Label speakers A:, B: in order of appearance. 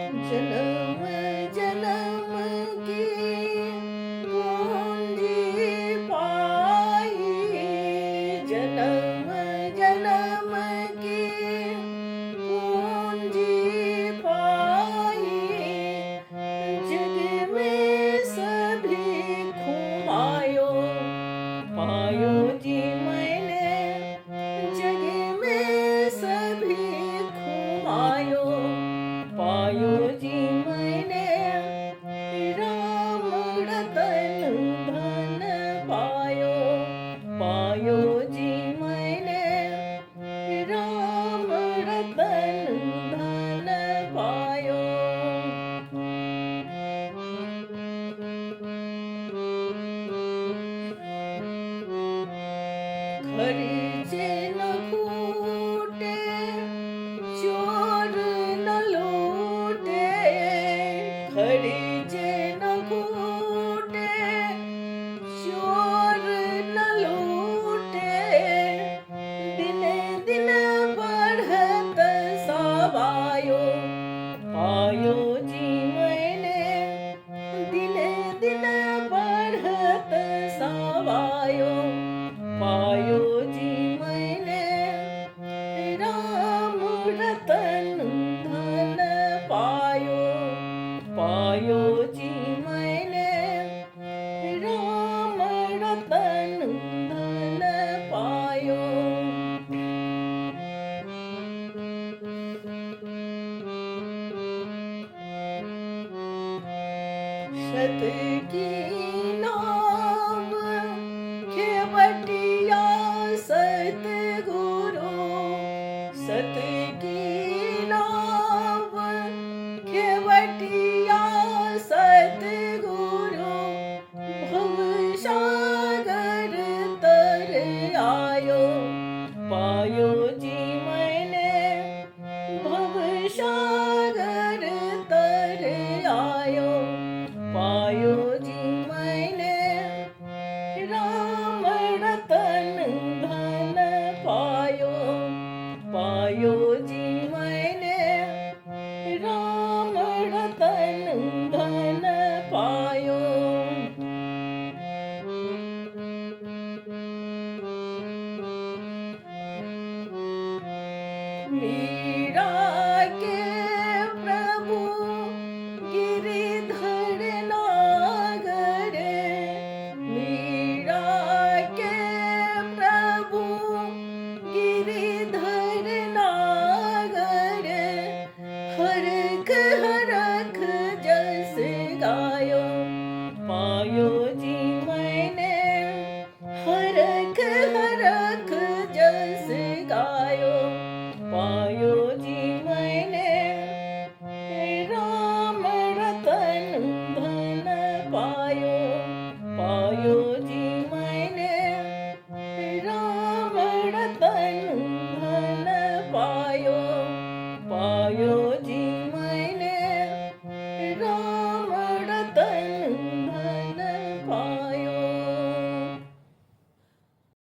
A: जन्म जन्म की पूंजी पाई, जन्म जन्म की पूंजी पाई, जग में सभी घुमायो पायो जी मैंने, जग में सभी घुमायो पायो जी मैंने, राम रतन धन पायो पायो जी मैंने, राम रतन धन पायो। खर्चे न फूटे चोर न लूटे, खर्चे न फूटे चोर न लूटे, दिन दिन बढ़त सवायो पायो जी मैंने, दिन दिन बढ़त सवायो पायो जी मैंने, राम रतन धन पायो पायो जी मैंने, राम रतन धन पायो। सत की नाम खेवटिया सतगुरु, सत की नाम खेवटिया सतगुरु, भव सागर तर आयो पायो जी मैंने, भव सागर तर आयो पायो जी मैंने, राम रतन धन पायो पायो जी मैंने, राम रतन धन पायो। मीरा के प्रभु गिरिधर नागर, मीरा के प्रभु गिरिधर नागर, हरख हरख जस गायो पायो जी मैंने, हरख हरख जस गायो पायो